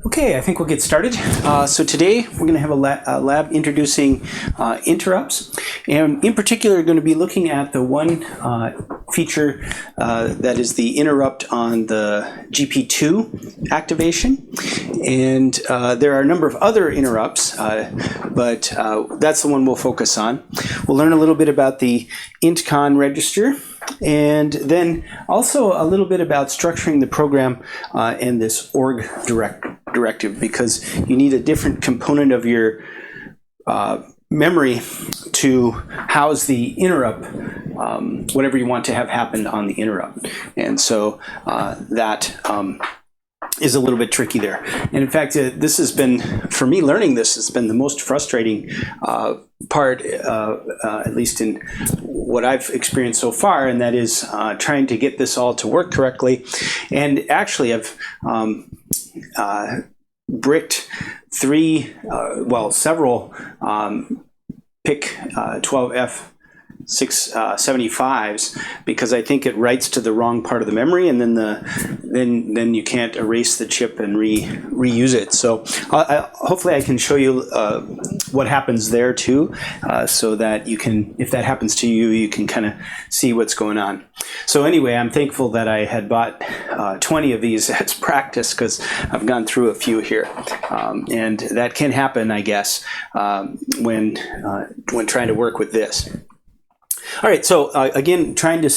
Okay, I think we'll get started. So today we're going to have a lab introducing interrupts, and in particular going to be looking at the one feature that is the interrupt on the GP2 activation. And there are a number of other interrupts, but that's the one we'll focus on. We'll learn a little bit about the INTCON register, and then also a little bit about structuring the program and this org directive, because you need a different component of your memory to house the interrupt, whatever you want to have happen on the interrupt. And so that is a little bit tricky there. And in fact, this has been, for me, learning this has been the most frustrating part, at least in what I've experienced so far, and that is trying to get this all to work correctly. And actually, I've bricked several PIC12F675s because I think it writes to the wrong part of the memory, and then you can't erase the chip and reuse it. So hopefully I can show you what happens there too, so that you can, if that happens to you, you can kind of see what's going on. So anyway, I'm thankful that I had bought 20 of these as practice, because I've gone through a few here, and that can happen, I guess, when trying to work with this. All right, so again, trying to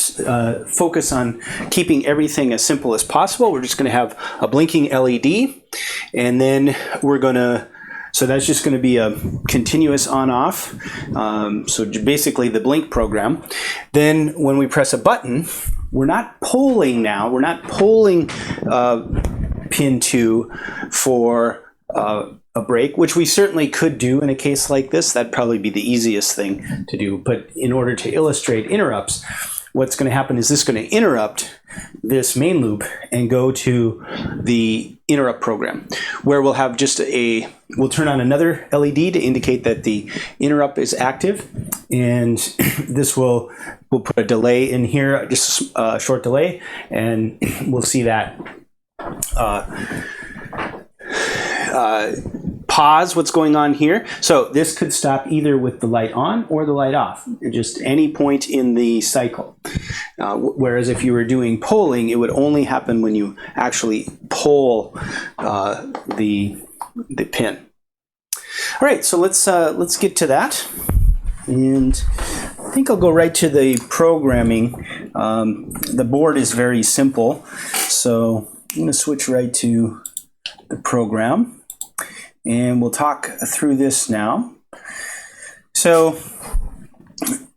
focus on keeping everything as simple as possible. We're just going to have a blinking LED, and then we're going to, so that's just going to be a continuous on-off, so basically the blink program. Then when we press a button, we're not polling now, we're not polling pin 2 for a break, which we certainly could do in a case like this. That'd probably be the easiest thing to do. But in order to illustrate interrupts, what's going to happen is this is going to interrupt this main loop and go to the interrupt program, where we'll have just we'll turn on another LED to indicate that the interrupt is active, and this we'll put a delay in here, just a short delay, and we'll see that pause what's going on here. So this could stop either with the light on or the light off, just any point in the cycle. Whereas if you were doing polling, it would only happen when you actually poll the pin. All right, so let's get to that. And I think I'll go right to the programming. The board is very simple, so I'm going to switch right to the program, and we'll talk through this now. So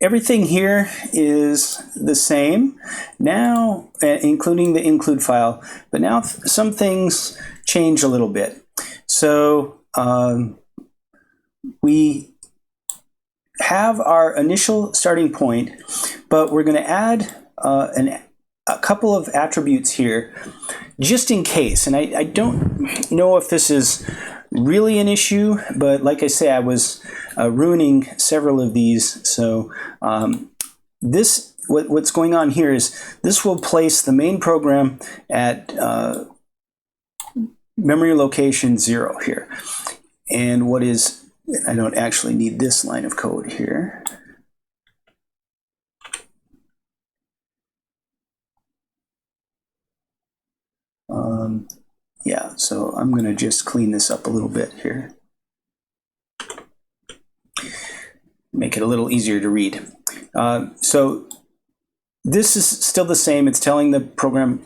everything here is the same now, including the include file, but now some things change a little bit. So we have our initial starting point, but we're going to add a couple of attributes here just in case. And I don't know if this is really an issue, but like I say, I was ruining several of these. So what's going on here is this will place the main program at memory location 0 here. And I don't actually need this line of code here. Yeah, so I'm going to just clean this up a little bit here. Make it a little easier to read. So this is still the same. It's telling the program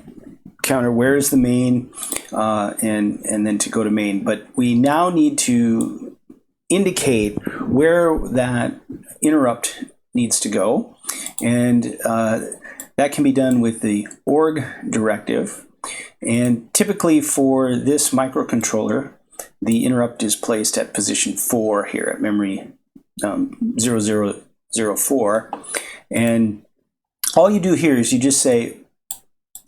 counter where is the main, and then to go to main. But we now need to indicate where that interrupt needs to go. And that can be done with the org directive. And typically for this microcontroller, the interrupt is placed at position 4 here at memory 0004. And all you do here is you just say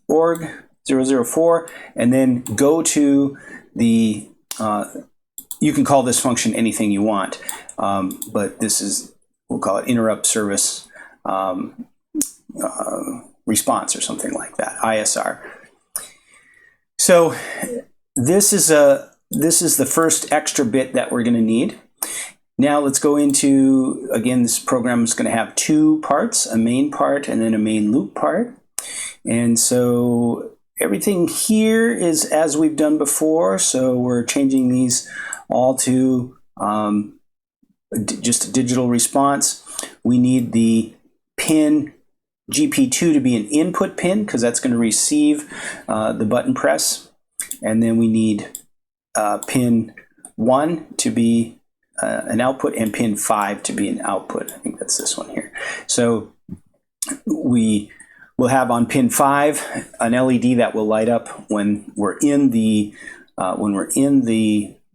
org 004, and then go to the, you can call this function anything you want, but this is, we'll call it interrupt service response or something like that, ISR. So this is a this is the first extra bit that we're going to need. Now let's go into, again, this program is going to have two parts, a main part and then a main loop part. And so everything here is as we've done before. So we're changing these all to just a digital response. We need the pin GP2 to be an input pin because that's going to receive the button press. And then we need pin 1 to be an output and pin 5 to be an output. I think that's this one here. So we will have on pin 5 an LED that will light up when we're in the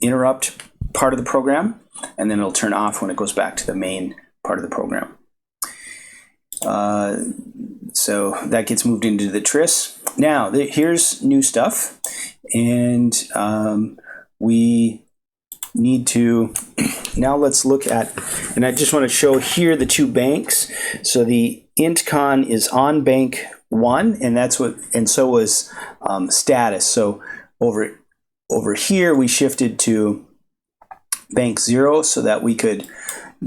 interrupt part of the program, and then it'll turn off when it goes back to the main part of the program. So that gets moved into the tris. Now here's new stuff, and we need to, now let's look at, and I just want to show here the two banks. So the INTCON is on bank 1, and that's what, and so was status. So over here we shifted to bank 0 so that we could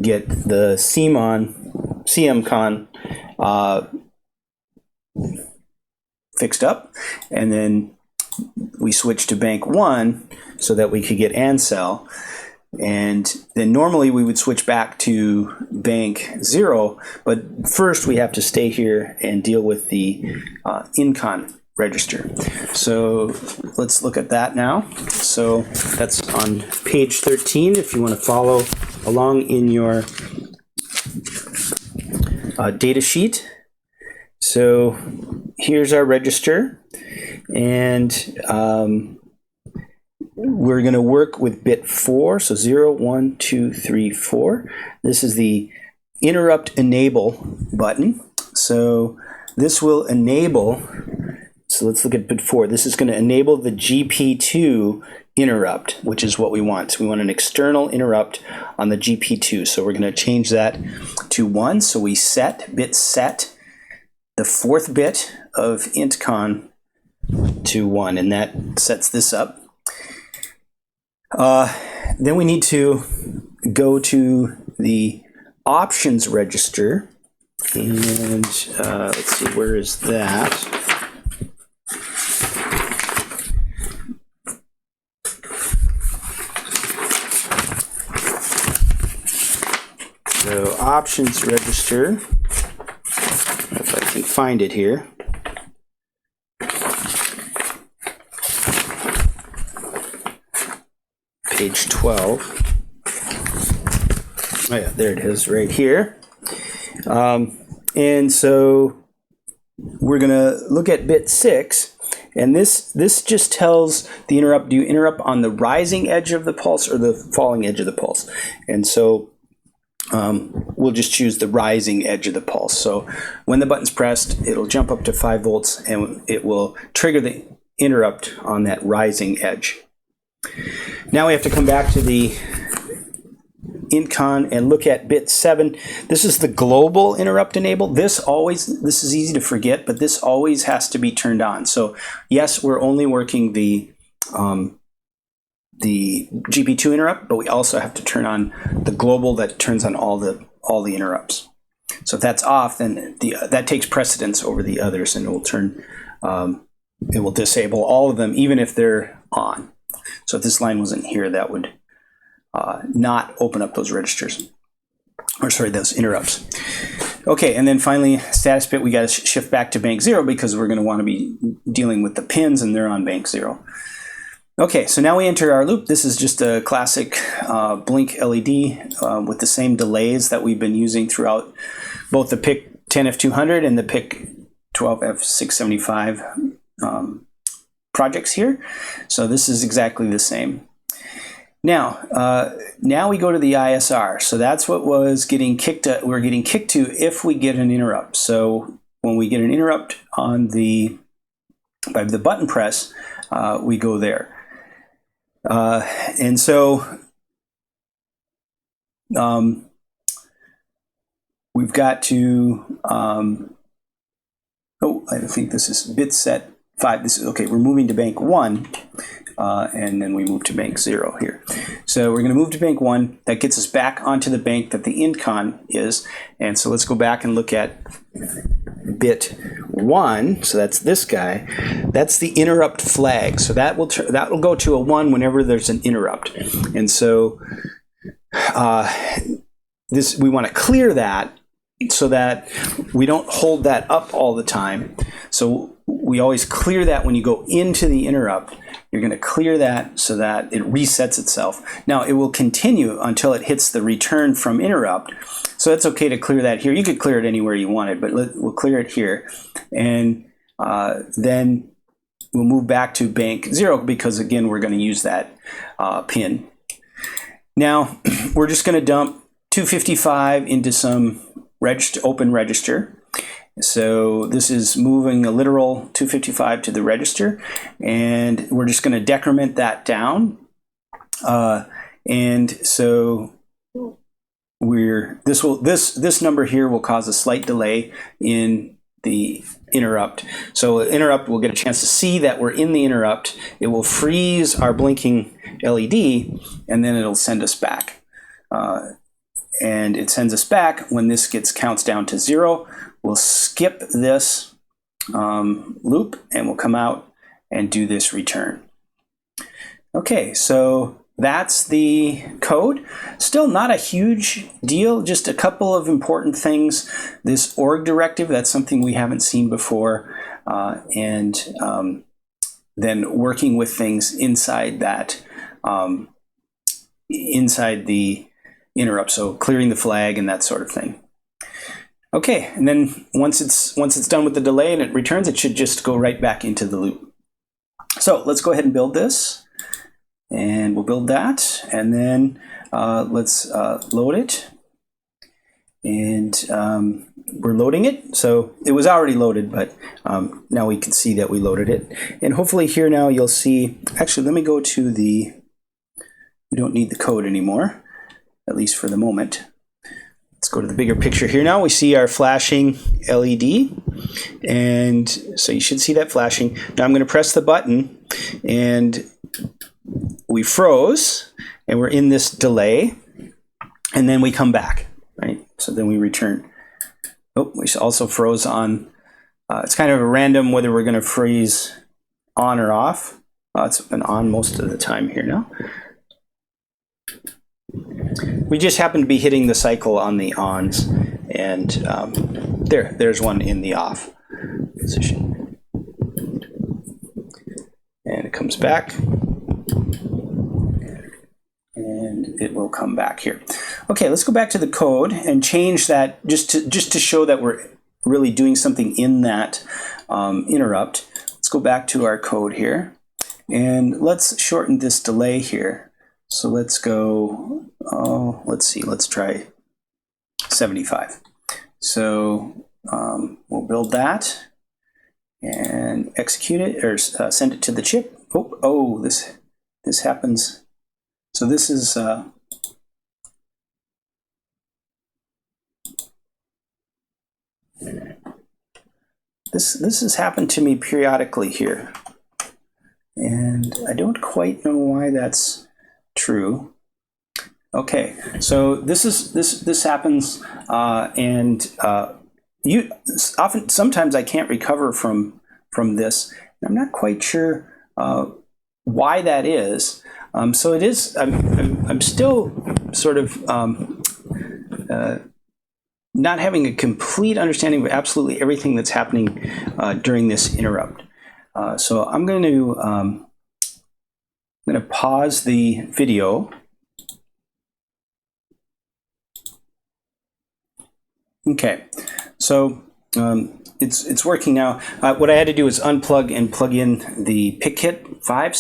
get the CMCON fixed up, and then we switched to bank 1 so that we could get ANSEL, and then normally we would switch back to bank 0, but first we have to stay here and deal with the INTCON register. So let's look at that now. So that's on page 13 if you want to follow along in your data sheet. So here's our register, and we're going to work with bit 4, so 0, 1, 2, 3, 4. This is the interrupt enable button. So this will enable, so let's look at bit 4. This is going to enable the GP2 interrupt, which is what we want. So we want an external interrupt on the GP2. So we're going to change that to 1. So we set bit set the 4th bit of INTCON to 1, and that sets this up. Then we need to go to the options register, and let's see, where is that? So options register, if I can find it here. Page 12. Oh yeah, there it is right here. And so we're going to look at bit 6, and this just tells the interrupt, do you interrupt on the rising edge of the pulse or the falling edge of the pulse? And so we'll just choose the rising edge of the pulse. So when the button's pressed, it'll jump up to 5 volts and it will trigger the interrupt on that rising edge. Now we have to come back to the INTCON and look at bit 7. This is the global interrupt enable. This is easy to forget, but this always has to be turned on. So yes, we're only working the GP2 interrupt, but we also have to turn on the global that turns on all the interrupts. So if that's off, then that takes precedence over the others, and it will turn, it will disable all of them, even if they're on. So if this line wasn't here, that would not open up those registers, or sorry, those interrupts. Okay, and then finally, status bit, we got to shift back to bank 0 because we're going to want to be dealing with the pins, and they're on bank 0. Okay, so now we enter our loop. This is just a classic blink LED with the same delays that we've been using throughout both the PIC12F675 and the PIC12F675 projects here. So this is exactly the same. Now, now we go to the ISR. So that's what was getting kicked. We're getting kicked to if we get an interrupt. So when we get an interrupt on by the button press, we go there. And so we've got to, I think this is bit set 5. This is okay. We're moving to bank 1. and then we move to bank 0 here. So we're going to move to bank 1. That gets us back onto the bank that the INTCON is. And so let's go back and look at bit 1. So that's this guy. That's the interrupt flag. So that will go to a 1 whenever there's an interrupt. And so we want to clear that so that we don't hold that up all the time. So we always clear that when you go into the interrupt. You're going to clear that so that it resets itself. Now it will continue until it hits the return from interrupt. So it's okay to clear that here. You could clear it anywhere you wanted, but we'll clear it here. And then we'll move back to bank 0 because again, we're going to use that pin. Now we're just going to dump 255 into some open register. So this is moving a literal 255 to the register, and we're just going to decrement that down. And so this number here will cause a slight delay in the interrupt. So the interrupt will get a chance to see that we're in the interrupt. It will freeze our blinking LED, and then it'll send us back. And it sends us back when this counts down to 0. We'll skip this loop and we'll come out and do this return. Okay, so that's the code. Still not a huge deal, just a couple of important things. This org directive, that's something we haven't seen before. And then working with things inside that, inside the interrupt, so clearing the flag and that sort of thing. Okay, and then once it's done with the delay and it returns, it should just go right back into the loop. So let's go ahead and build this, and we'll build that, and then let's load it. And we're loading it, so it was already loaded, but now we can see that we loaded it. And hopefully here now you'll see, actually let me go to we don't need the code anymore, at least for the moment. Let's go to the bigger picture here now. We see our flashing LED, and so you should see that flashing. Now I'm going to press the button, and we froze, and we're in this delay, and then we come back, right? So then we return. Oh, we also froze on, it's kind of a random whether we're going to freeze on or off. It's been on most of the time here now. We just happen to be hitting the cycle on the ons, and there's one in the off position. And it comes back, and it will come back here. Okay, let's go back to the code and change that just to show that we're really doing something in that interrupt. Let's go back to our code here, and let's shorten this delay here. So let's go, let's see, let's try 75. So we'll build that and execute it, or send it to the chip. Oh, this happens. So this is, this has happened to me periodically here. And I don't quite know why that's true. Okay, so this happens, and sometimes I can't recover from this. I'm not quite sure why that is. So it is. I'm still sort of not having a complete understanding of absolutely everything that's happening during this interrupt. So I'm going to pause the video. Okay, so it's working now. What I had to do is unplug and plug in the PIC12F675.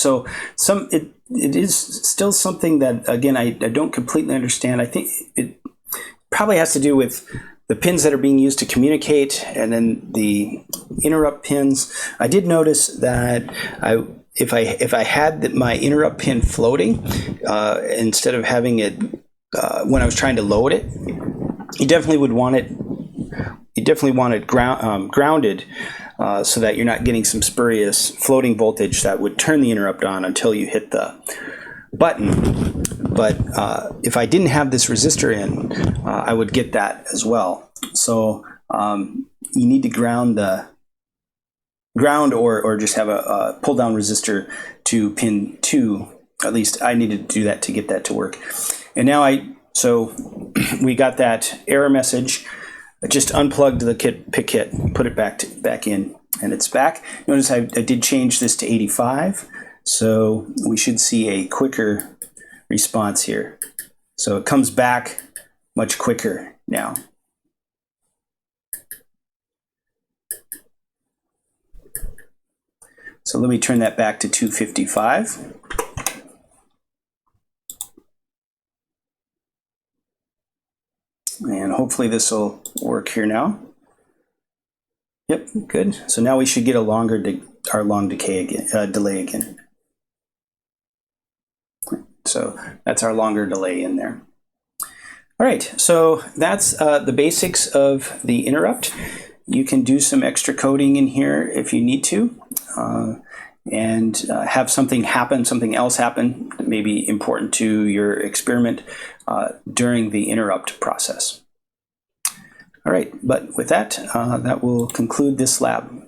So it is still something that, again, I don't completely understand. I think it probably has to do with the pins that are being used to communicate, and then the interrupt pins. I did notice that if I had my interrupt pin floating, instead of having it when I was trying to load it, you definitely would want it. You definitely want it grounded so that you're not getting some spurious floating voltage that would turn the interrupt on until you hit the button. But if I didn't have this resistor in, I would get that as well. So you need to ground or just have a pull down resistor to pin 2. At least I needed to do that to get that to work. And now so we got that error message. I just unplugged the PIC kit, put it back in, and it's back. Notice I did change this to 85, so we should see a quicker response here. So it comes back much quicker now. So let me turn that back to 255. And hopefully this will work here now. Yep, good. So now we should get a our long delay again. So that's our longer delay in there. All right, so that's the basics of the interrupt. You can do some extra coding in here if you need to, and have something else happen that may be important to your experiment during the interrupt process. All right, but with that, that will conclude this lab.